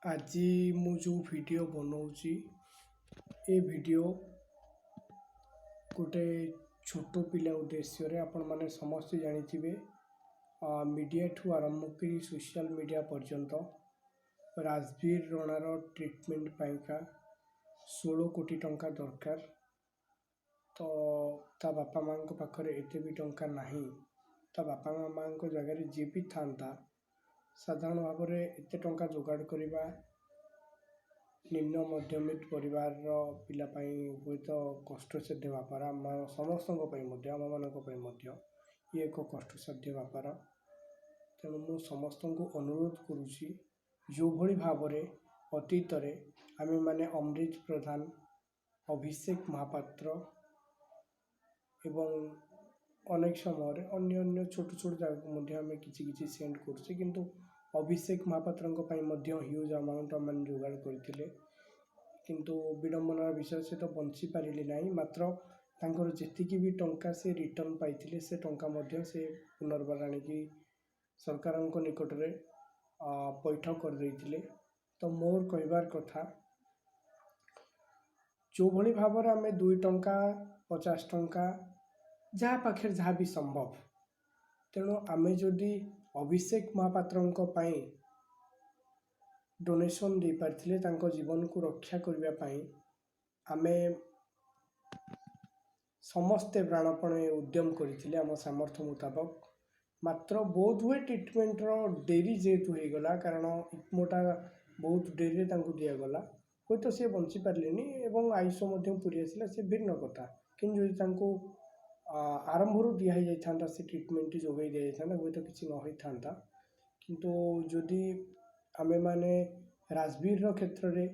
आज मु जो वीडियो बनाऊँगी ए वीडियो गोटे छोट पिला उद्देश्य रे आपण माने समस्त जानिथिबे मीडिया ठू आरंभ करी सोशल मीडिया पर्यंत राजवीर रणार ट्रिटमेंट पाइका 16 कोटी टंका दरकार। तो ता बापा माँ पाखरे एते भी टंका नहीं। ता बापा माँ जगह जी भी था साधारण भाव में एते टंका जोगाड़ करवा निम्न मध्यमित परिवार पिलापाई हुए तो कष्टसाध्य व्यापार आम समस्त आम मान ये एक कष्टसाध्य व्यापार। तेणु मु समस्त को अनुरोध करुँची जो भली भाव में अतीत आम मैंने अमृत प्रधान अभिषेक महापात्र एवं अनेक समय अन्य छोट छोट जगह किसी सेंड करुचे किंतु अभिषेक महापात्र ह्यूज अमाउंट आम जोगाड़ करते किंतु विडंबनार विषय से तो बंची पारे ना मात्र तांकर जेतिकी भी टंका से रिटर्न पाई से टंका से पुनर्बार आणिकी सरकार निकट में पैठ करदे। तो मोर कहबार कथा जो भली भाव में आम 2 टंका 50 टंका जहाँ पाखे जहाँ भी संभव तेणु आम जदि अभिषेक महापात्र डोनेशन दे पारथिले तांको जीवन को रक्षा करने आमे समस्ते प्राणपण उद्यम करथिले आम सामर्थ्य मुताबक। मात्र बहुत हुए ट्रिटमेंट डेरी जेहेतु हो गला कारण इक्मोटा बहुत डेरी दिगला हे तो सी बंची पारे एवं आयुष पूरी आसला से भिन्न कथा कि आरंभ दिखाई जाता से ट्रिटमेंट जोगे दि जाता हे तो किसी न था किंतु जदि आमे माने राजवीर क्षेत्र में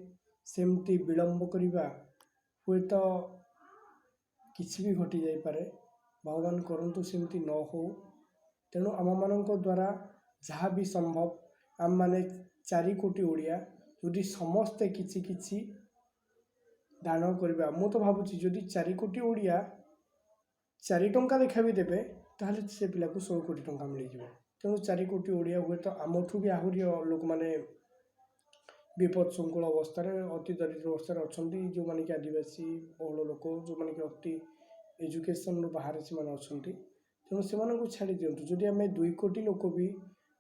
सेमती विलंब करवा हुए तो किसी भी घटी जापे भगवान करंतु सेमती न हो। तेणु आम मान द्वारा जहाँ भी संभव आम माने 4 कोटी ओडिया यदि समस्ते किसी किसी दान करवा मु तो भावुँ जदि 4 कोटी ओडिया 4 टंका देखा भी देवे ताहले से पिला को 16 कोटी टंका मिल जाए। तेणु 4 कोटी ओडिया हुए तो आमठू भी आहरी लोक मैंने विपद संकुल अवस्था अति दरिद्र अवस्था अच्छा जो मैंने कि आदिवासी बहुल लोक जो मैंने कि अति एजुकेशन बाहर से अच्छा तेणु से छाड़ी दिंतु जदि आम 2 कोटी लोक भी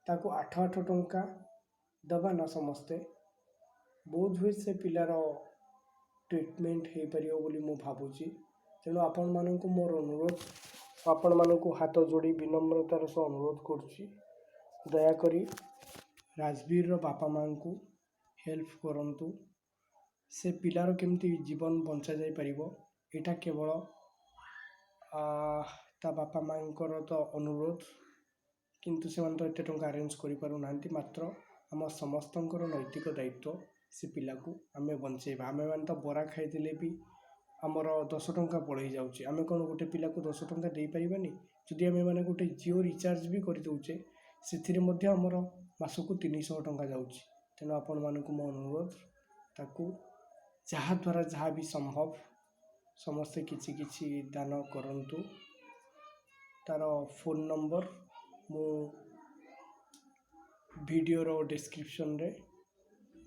ताको 8 टंका दबा ना समस्ते बोध हुए से पिलार ट्रिटमेंट हो पार बोली मु भावुची। तेणु आपण मानक मोर अनुरोध आपण मानक हाथ जोड़ी विनम्रतार सह अनुरोध करुच्ची दयाकोरी राजवीर बापा माँ को हेल्प करंतु से पिलार केमती जीवन बंचा जाई परिबो एटा केवल ता बापा माँ तो अनुरोध किंतु से तो एत टंका अरेंज करि पारु नांती मात्र आम समस्तंकर नैतिक दायित्व से पिला को आमे बंचेबा। आमे मान तो बरा खाइदेले भी आमर 10 टंका पड़े जाऊँचे आमे कौन गोटे पिला को 10 टंका दे पारिबानी जदि आमे माने गोटे जियो रिचार्ज भी कर दउचे से आमर मासको 300 टंका जाऊँची। तेणु आपण मानक मो अनुरोध ताकू जहाँ द्वारा जहाँ भी संभव समस्ते किछि किछि दान करंतु। तार फोन नंबर मु वीडियो रो डिस्क्रिप्शन रे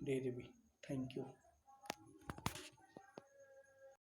दे देबी। Thank you.